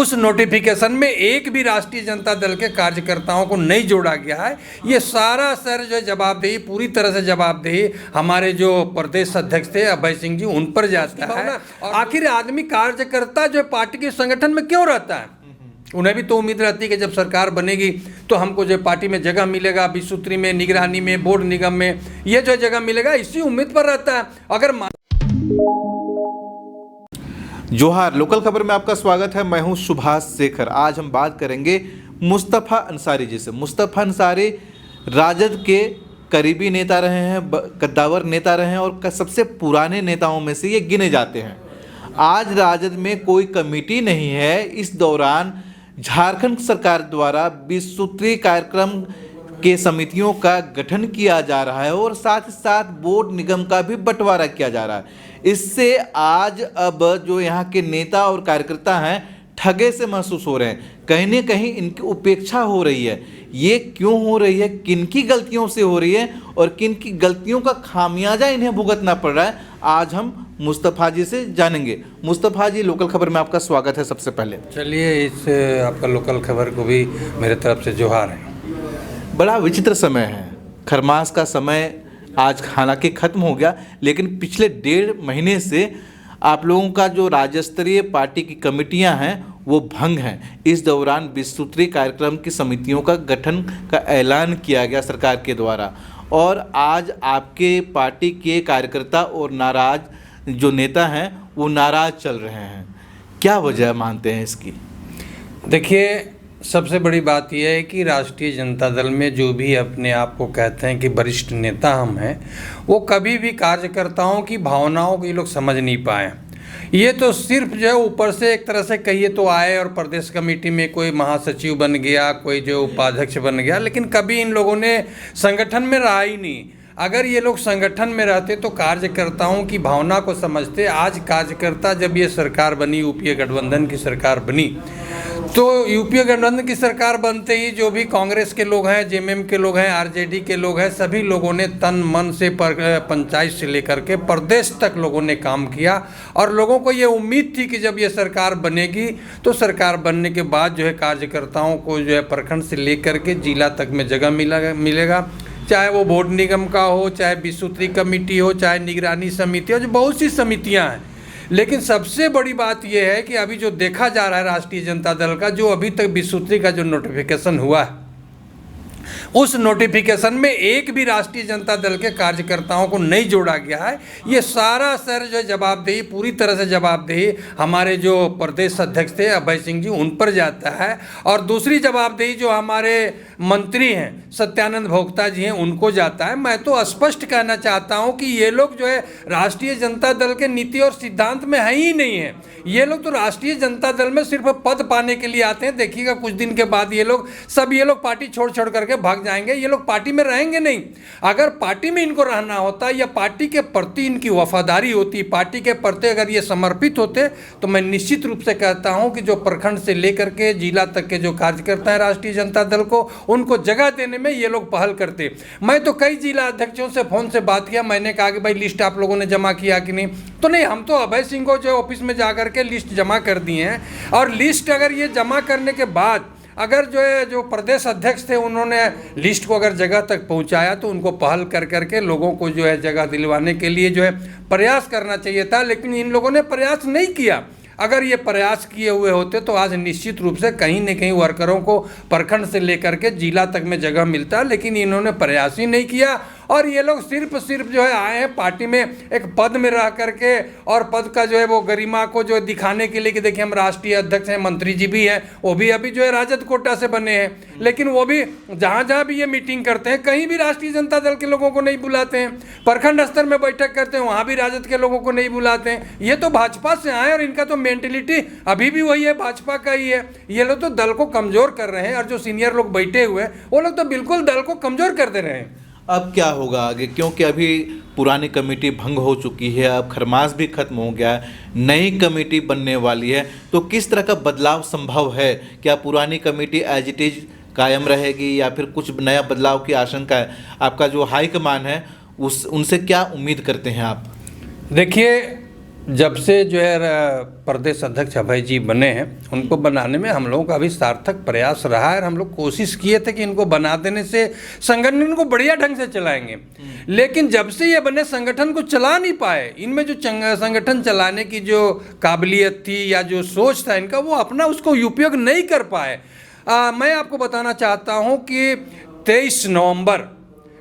उस नोटिफिकेशन में एक भी राष्ट्रीय जनता दल के कार्यकर्ताओं को नहीं जोड़ा गया है। ये सारा सर जो जवाबदेही, पूरी तरह से जवाबदेही हमारे जो प्रदेश अध्यक्ष थे अभय सिंह जी, उन पर जाता है। आखिर आदमी कार्यकर्ता जो पार्टी के संगठन में क्यों रहता है? उन्हें भी तो उम्मीद रहती है कि जब सरकार बनेगी तो हमको जो पार्टी में जगह मिलेगा, 20 सूत्री में, निगरानी में, बोर्ड निगम में, ये जो जगह मिलेगा, इसी उम्मीद पर रहता है। अगर जोहार, लोकल खबर में आपका स्वागत है। मैं हूं सुभाष शेखर। आज हम बात करेंगे मुस्तफ़ा अंसारी जी से। मुस्तफ़ा अंसारी राजद के करीबी नेता रहे हैं, कद्दावर नेता रहे हैं और सबसे पुराने नेताओं में से ये गिने जाते हैं। आज राजद में कोई कमेटी नहीं है। इस दौरान झारखंड सरकार द्वारा 20 सूत्री कार्यक्रम के समितियों का गठन किया जा रहा है और साथ ही साथ बोर्ड निगम का भी बंटवारा किया जा रहा है। इससे आज अब जो यहाँ के नेता और कार्यकर्ता हैं ठगे से महसूस हो रहे हैं। कहीं न कहीं इनकी उपेक्षा हो रही है। ये क्यों हो रही है, किनकी गलतियों से हो रही है और किनकी गलतियों का खामियाजा इन्हें भुगतना पड़ रहा है, आज हम मुस्तफ़ा जी से जानेंगे। मुस्तफ़ा जी, लोकल खबर में आपका स्वागत है। सबसे पहले चलिए, इस आपका लोकल खबर को भी मेरे तरफ से जोहार है। बड़ा विचित्र समय है, खरमास का समय आज हालांकि ख़त्म हो गया, लेकिन पिछले 1.5 महीने से आप लोगों का जो राज्य स्तरीय पार्टी की कमेटियां हैं वो भंग हैं। इस दौरान 20 सूत्री कार्यक्रम की समितियों का गठन का ऐलान किया गया सरकार के द्वारा और आज आपके पार्टी के कार्यकर्ता और नाराज जो नेता हैं वो नाराज चल रहे हैं। क्या वजह मानते हैं इसकी? देखिए, सबसे बड़ी बात यह है कि राष्ट्रीय जनता दल में जो भी अपने आप को कहते हैं कि वरिष्ठ नेता हम हैं, वो कभी भी कार्यकर्ताओं की भावनाओं को ये लोग समझ नहीं पाए। ये तो सिर्फ जो है ऊपर से एक तरह से कहिए तो आए और प्रदेश कमेटी में कोई महासचिव बन गया, कोई जो उपाध्यक्ष बन गया, लेकिन कभी इन लोगों ने संगठन में रहा ही नहीं। अगर ये लोग संगठन में रहते तो कार्यकर्ताओं की भावना को समझते। आज कार्यकर्ता जब ये सरकार बनी, यूपीए गठबंधन की सरकार बनी, तो यूपीए गठबंधन की सरकार बनते ही जो भी कांग्रेस के लोग हैं, जेएमएम के लोग हैं, आरजेडी के लोग हैं, सभी लोगों ने तन मन से पंचायत से लेकर के प्रदेश तक लोगों ने काम किया और लोगों को ये उम्मीद थी कि जब ये सरकार बनेगी तो सरकार बनने के बाद जो है कार्यकर्ताओं को जो है प्रखंड से लेकर के जिला तक में जगह मिलेगा, चाहे वो बोर्ड निगम का हो, चाहे 20 सूत्री कमेटी हो, चाहे निगरानी समिति हो, जो बहुत सी समितियाँ हैं। लेकिन सबसे बड़ी बात यह है कि अभी जो देखा जा रहा है राष्ट्रीय जनता दल का, जो अभी तक 20 सूत्री का जो नोटिफिकेशन हुआ है, उस नोटिफिकेशन में एक भी राष्ट्रीय जनता दल के कार्यकर्ताओं को नहीं जोड़ा गया है। ये सारा सर जो जवाबदेही, पूरी तरह से जवाबदेही हमारे जो प्रदेश अध्यक्ष थे अभय सिंह जी, उन पर जाता है और दूसरी जवाबदेही जो हमारे मंत्री हैं सत्यानंद भोक्ता जी हैं, उनको जाता है। मैं तो स्पष्ट कहना चाहता हूं कि ये लोग जो है राष्ट्रीय जनता दल के नीति और सिद्धांत में है ही नहीं है। ये लोग तो राष्ट्रीय जनता दल में सिर्फ पद पाने के लिए आते हैं। देखिएगा कुछ दिन के बाद ये लोग पार्टी छोड़ करके भाग जाएंगे। ये लोग पार्टी में रहेंगे नहीं। अगर पार्टी में इनको रहना होता या पार्टी के प्रति इनकी वफादारी होती, पार्टी के प्रति अगर ये समर्पित होते, तो मैं निश्चित रूप से कहता हूं कि जो प्रखंड से लेकर के जिला तक के जो कार्यकर्ता हैं राष्ट्रीय जनता दल को, उनको जगह देने में ये लोग पहल करते। मैं तो कई जिला अध्यक्षों से फोन से बात किया, मैंने कहा कि भाई लिस्ट आप लोगों ने जमा किया कि नहीं, तो नहीं, हम तो अभय सिंह को जो ऑफिस में जाकर के लिस्ट जमा कर दिए हैं। और लिस्ट अगर ये जमा करने के बाद अगर जो प्रदेश अध्यक्ष थे उन्होंने लिस्ट को अगर जगह तक पहुंचाया, तो उनको पहल कर करके लोगों को जो है जगह दिलवाने के लिए जो है प्रयास करना चाहिए था। लेकिन इन लोगों ने प्रयास नहीं किया। अगर ये प्रयास किए हुए होते तो आज निश्चित रूप से कहीं न कहीं वर्करों को प्रखंड से लेकर के जिला तक में जगह मिलता, लेकिन इन्होंने प्रयास ही नहीं किया। और ये लोग सिर्फ जो है आए हैं पार्टी में एक पद में रह करके और पद का जो है वो गरिमा को जो दिखाने के लिए कि देखिए हम राष्ट्रीय अध्यक्ष हैं, मंत्री जी भी हैं, वो भी अभी जो है राजद कोटा से बने हैं। लेकिन वो भी जहाँ भी ये मीटिंग करते हैं, कहीं भी राष्ट्रीय जनता दल के लोगों को नहीं बुलाते हैं। प्रखंड स्तर में बैठक करते हैं, वहाँ भी राजद के लोगों को नहीं बुलाते हैं। ये तो भाजपा से आए और इनका तो मेंटेलिटी अभी भी वही है, भाजपा का ही है। ये लोग तो दल को कमज़ोर कर रहे हैं और जो सीनियर लोग बैठे हुए हैं वो लोग तो बिल्कुल दल को कमज़ोर कर दे रहे हैं। अब क्या होगा आगे, क्योंकि अभी पुरानी कमेटी भंग हो चुकी है, अब खरमास भी खत्म हो गया है, नई कमेटी बनने वाली है, तो किस तरह का बदलाव संभव है? क्या पुरानी कमेटी एज इट इज कायम रहेगी या फिर कुछ नया बदलाव की आशंका है? आपका जो हाईकमान है उनसे क्या उम्मीद करते हैं आप? देखिए, जब से जो है प्रदेश अध्यक्ष अभय जी बने हैं, उनको बनाने में हम लोगों का भी सार्थक प्रयास रहा है और हम लोग कोशिश किए थे कि इनको बना देने से संगठन को बढ़िया ढंग से चलाएंगे। लेकिन जब से ये बने संगठन को चला नहीं पाए। इनमें जो संगठन चलाने की जो काबिलियत थी या जो सोच था इनका, वो अपना उसको उपयोग नहीं कर पाए। मैं आपको बताना चाहता हूँ कि 23 नवंबर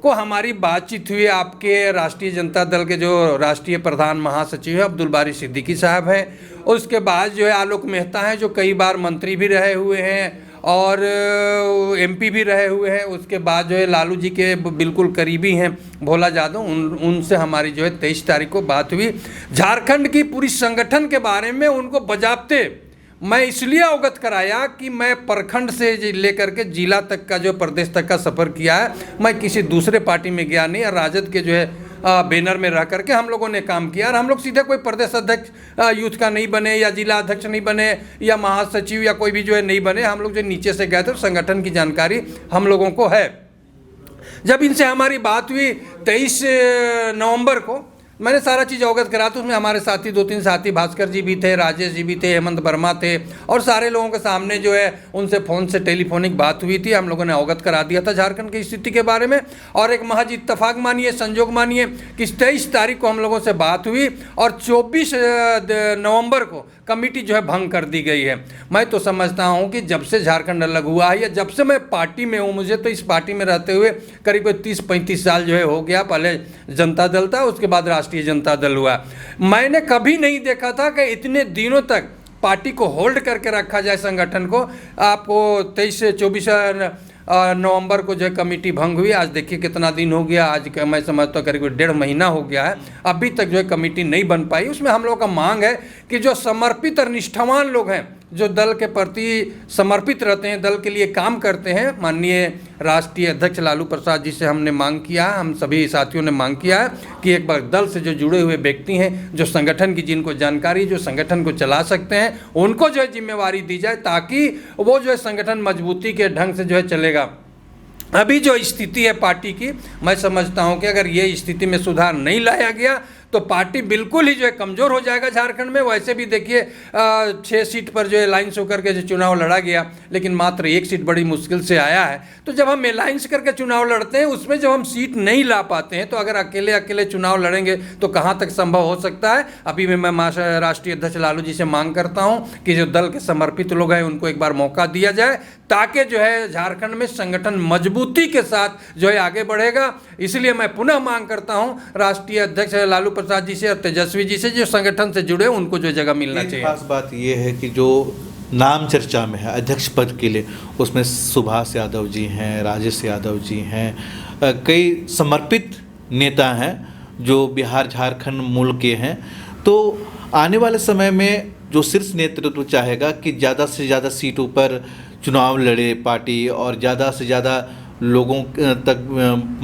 को हमारी बातचीत हुई। आपके राष्ट्रीय जनता दल के जो राष्ट्रीय प्रधान महासचिव है अब्दुल बारी सिद्दीकी साहब हैं, उसके बाद जो है आलोक मेहता हैं जो कई बार मंत्री भी रहे हुए हैं और एमपी भी रहे हुए हैं। उसके बाद जो है लालू जी के बिल्कुल करीबी हैं भोला यादव, उनसे हमारी जो है 23 तारीख को बात हुई। झारखंड की पूरी संगठन के बारे में उनको बजाबते मैं इसलिए अवगत कराया कि मैं प्रखंड से लेकर के जिला तक का जो प्रदेश तक का सफ़र किया है, मैं किसी दूसरे पार्टी में गया नहीं और राजद के जो है बैनर में रह करके हम लोगों ने काम किया। और हम लोग सीधे कोई प्रदेश अध्यक्ष यूथ का नहीं बने या जिला अध्यक्ष नहीं बने या महासचिव या कोई भी जो है नहीं बने। हम लोग जो नीचे से गए थे, संगठन की जानकारी हम लोगों को है। जब इनसे हमारी बात हुई 23 नवंबर को, मैंने सारा चीज़ अवगत करा। तो उसमें हमारे साथी 2-3 साथी, भास्कर जी भी थे, राजेश जी भी थे, हेमंत वर्मा थे और सारे लोगों के सामने जो है उनसे फ़ोन से टेलीफोनिक बात हुई थी। हम लोगों ने अवगत करा दिया था झारखंड की स्थिति के बारे में। और एक महज इत्तेफाक मानिए, संजोग मानिए कि 23 तारीख को हम लोगों से बात हुई और 24 नवंबर को कमेटी जो है भंग कर दी गई है। मैं तो समझता हूँ कि जब से झारखंड अलग हुआ है या जब से मैं पार्टी में हूँ, मुझे तो इस पार्टी में रहते हुए करीब 30-35 साल जो है हो गया। पहले जनता दल था, उसके बाद राष्ट्रीय जनता दल हुआ। मैंने कभी नहीं देखा था कि इतने दिनों तक पार्टी को होल्ड करके रखा जाए संगठन को। आपको 23 से 24 नवंबर को जो है कमेटी भंग हुई। आज देखिए कितना दिन हो गया, आज मैं समझता हूँ करीब 1.5 महीना हो गया है, अभी तक जो है कमेटी नहीं बन पाई। उसमें हम लोगों का मांग है कि जो समर्पित और निष्ठावान लोग हैं, जो दल के प्रति समर्पित रहते हैं, दल के लिए काम करते हैं, माननीय राष्ट्रीय अध्यक्ष लालू प्रसाद जी से हमने मांग किया है, हम सभी साथियों ने मांग किया है कि एक बार दल से जो जुड़े हुए व्यक्ति हैं, जो संगठन की जिनको जानकारी, जो संगठन को चला सकते हैं, उनको जो है जिम्मेवारी दी जाए ताकि वो जो है संगठन मजबूती के ढंग से जो है चलेगा। अभी जो स्थिति है पार्टी की, मैं समझता हूं कि अगर ये स्थिति में सुधार नहीं लाया गया तो पार्टी बिल्कुल ही जो है कमज़ोर हो जाएगा झारखंड में। वैसे भी देखिए 6 सीट पर जो है अलायंस होकर के जो चुनाव लड़ा गया, लेकिन मात्र 1 सीट बड़ी मुश्किल से आया है। तो जब हम अलायंस करके चुनाव लड़ते हैं, उसमें जब हम सीट नहीं ला पाते हैं, तो अगर अकेले अकेले चुनाव लड़ेंगे तो कहाँ तक संभव हो सकता है। अभी मैं राष्ट्रीय अध्यक्ष लालू जी से मांग करता हूँ कि जो दल के समर्पित लोग हैं उनको एक बार मौका दिया जाए ताकि जो है झारखंड में संगठन मजबूती के साथ जो है आगे बढ़ेगा। इसलिए मैं पुनः मांग करता हूँ राष्ट्रीय अध्यक्ष लालू प्रसाद जी से और तेजस्वी जी से, जो संगठन से जुड़े उनको जो जगह मिलना चाहिए। खास बात यह है कि जो नाम चर्चा में है अध्यक्ष पद के लिए, उसमें सुभाष यादव जी हैं, राजेश यादव जी हैं, कई समर्पित नेता हैं जो बिहार झारखंड मूल के हैं। तो आने वाले समय में जो शीर्ष नेतृत्व चाहेगा कि ज़्यादा से ज़्यादा सीटों पर चुनाव लड़े पार्टी और ज़्यादा से ज़्यादा लोगों तक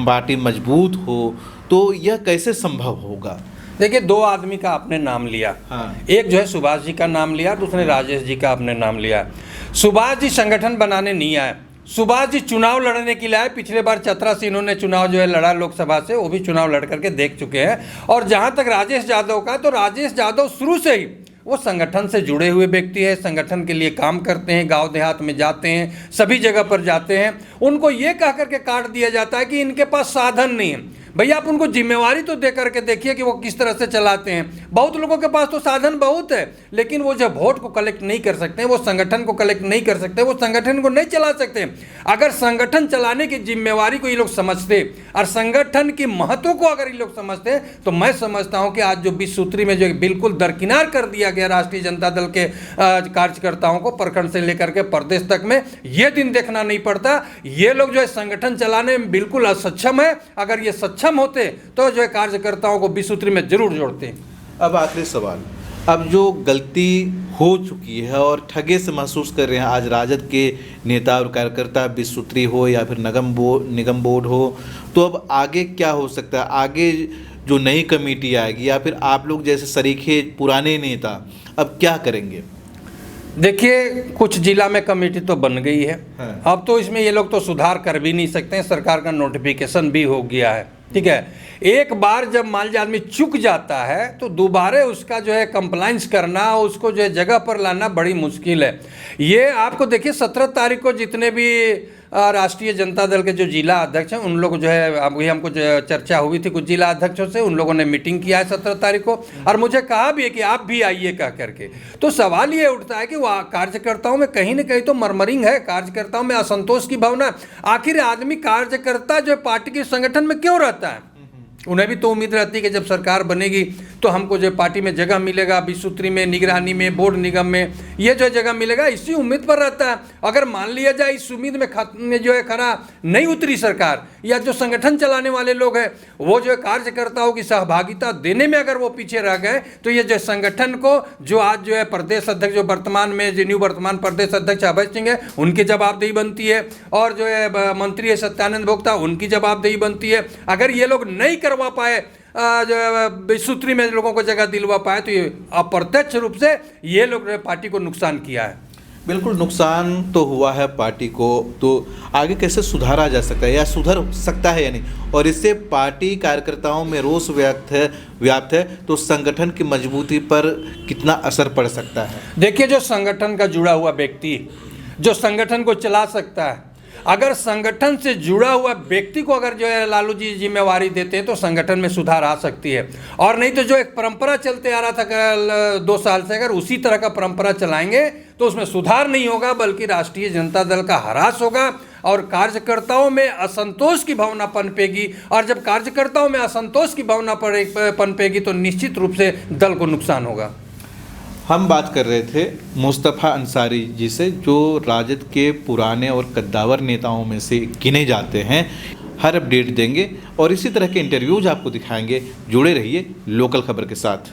पार्टी मजबूत हो, तो यह कैसे संभव होगा? देखिए, 2 आदमी का आपने नाम लिया। हाँ। एक जो है सुभाष जी का नाम लिया, दूसरे राजेश जी का आपने नाम लिया। सुभाष जी संगठन बनाने नहीं आए, सुभाष जी चुनाव लड़ने के लिए आए। पिछले बार चतरा से इन्होंने चुनाव जो है लड़ा लोकसभा से, वो भी चुनाव लड़ करके देख चुके हैं। और जहाँ तक राजेश यादव का, तो राजेश यादव शुरू से ही वो संगठन से जुड़े हुए व्यक्ति है, संगठन के लिए काम करते हैं, गांव देहात में जाते हैं, सभी जगह पर जाते हैं। उनको ये कह करके काट दिया जाता है कि इनके पास साधन नहीं है। भैया, आप उनको जिम्मेवारी तो दे करके देखिए कि वो किस तरह से चलाते हैं। बहुत लोगों के पास तो साधन बहुत है, लेकिन वो जब वोट को कलेक्ट नहीं कर सकते, वो संगठन को कलेक्ट नहीं कर सकते, वो संगठन को नहीं चला सकते। अगर संगठन चलाने की जिम्मेवारी को ये लोग समझते और संगठन की महत्व को अगर ये लोग समझते, तो मैं समझता हूँ कि आज जो 20 सूत्री में जो बिल्कुल दरकिनार कर दिया गया राष्ट्रीय जनता दल के कार्यकर्ताओं को, प्रखंड से लेकर के प्रदेश तक में, ये दिन देखना नहीं पड़ता। ये लोग जो है संगठन चलाने में बिल्कुल असक्षम है। अगर ये सक्षम होते तो जो है कार्यकर्ताओं को 20 सूत्री में जरूर जोड़ते। अब आखिरी सवाल, अब जो गलती हो चुकी है और ठगे से महसूस कर रहे हैं आज राजद के नेता और कार्यकर्ता, 20 सूत्री हो या फिर निगम बोर्ड हो, तो अब आगे क्या हो सकता है? आगे जो नई कमेटी आएगी या फिर आप लोग जैसे सरीखे पुराने नेता अब क्या करेंगे? देखिए, कुछ जिला में कमेटी तो बन गई है। हाँ। अब तो इसमें ये लोग तो सुधार कर भी नहीं सकते हैं, सरकार का नोटिफिकेशन भी हो गया है। ठीक है। एक बार जब मान लीजिए आदमी चूक जाता है तो दोबारा उसका जो है कंप्लाइंस करना, उसको जो है जगह पर लाना बड़ी मुश्किल है। ये आपको देखिए 17 तारीख को जितने भी राष्ट्रीय जनता दल के जो जिला अध्यक्ष हैं उन लोग जो है, अभी हमको जो चर्चा हुई थी कुछ जिला अध्यक्षों से, उन लोगों ने मीटिंग किया है 17 तारीख को और मुझे कहा भी है कि आप भी आइए कह करके। तो सवाल ये उठता है कि वो कार्यकर्ताओं में कहीं ना कहीं तो मरमरिंग है, कार्यकर्ताओं में असंतोष की भावना। आखिर आदमी कार्यकर्ता जो पार्टी के संगठन में क्यों रहता है? उन्हें भी तो उम्मीद रहती है कि जब सरकार बनेगी तो हमको जो पार्टी में जगह मिलेगा, 20 सूत्री में, निगरानी में, बोर्ड निगम में, ये जो जगह मिलेगा, इसी उम्मीद पर रहता है। अगर मान लिया जाए इस उम्मीद में जो है खरा नहीं उतरी सरकार, या जो संगठन चलाने वाले लोग हैं वो जो है कार्यकर्ताओं की सहभागिता देने में अगर वो पीछे रह गए, तो ये जो संगठन को जो आज जो है प्रदेश अध्यक्ष, जो वर्तमान में जो निवर्तमान प्रदेश अध्यक्ष अभय सिंह है, उनकी जवाबदेही बनती है, और जो है मंत्री है सत्यानंद भोक्ता, उनकी जवाबदेही बनती है। अगर ये लोग नहीं करवा पाए, जो सूत्री में लोगों को जगह दिलवा पाए, तो ये अप्रत्यक्ष रूप से ये लोग पार्टी को नुकसान किया है। बिल्कुल नुकसान तो हुआ है पार्टी को, तो आगे कैसे सुधारा जा सकता है या सुधर सकता है या नहीं, और इससे पार्टी कार्यकर्ताओं में रोष व्याप्त है तो संगठन की मजबूती पर कितना असर पड़ सकता है? देखिए, जो संगठन का जुड़ा हुआ व्यक्ति जो संगठन को चला सकता है, अगर संगठन से जुड़ा हुआ व्यक्ति को अगर जो है लालू जी जिम्मेवारी देते हैं तो संगठन में सुधार आ सकती है। और नहीं तो जो एक परंपरा चलते आ रहा था 2 साल से, अगर उसी तरह का परंपरा चलाएंगे तो उसमें सुधार नहीं होगा, बल्कि राष्ट्रीय जनता दल का ह्रास होगा और कार्यकर्ताओं में असंतोष की भावना पनपेगी। और जब कार्यकर्ताओं में असंतोष की भावना पनपेगी तो निश्चित रूप से दल को नुकसान होगा। हम बात कर रहे थे मुस्तफ़ा अंसारी जी से, जो राजद के पुराने और कद्दावर नेताओं में से गिने जाते हैं। हर अपडेट देंगे और इसी तरह के इंटरव्यूज आपको दिखाएंगे। जुड़े रहिए लोकल खबर के साथ।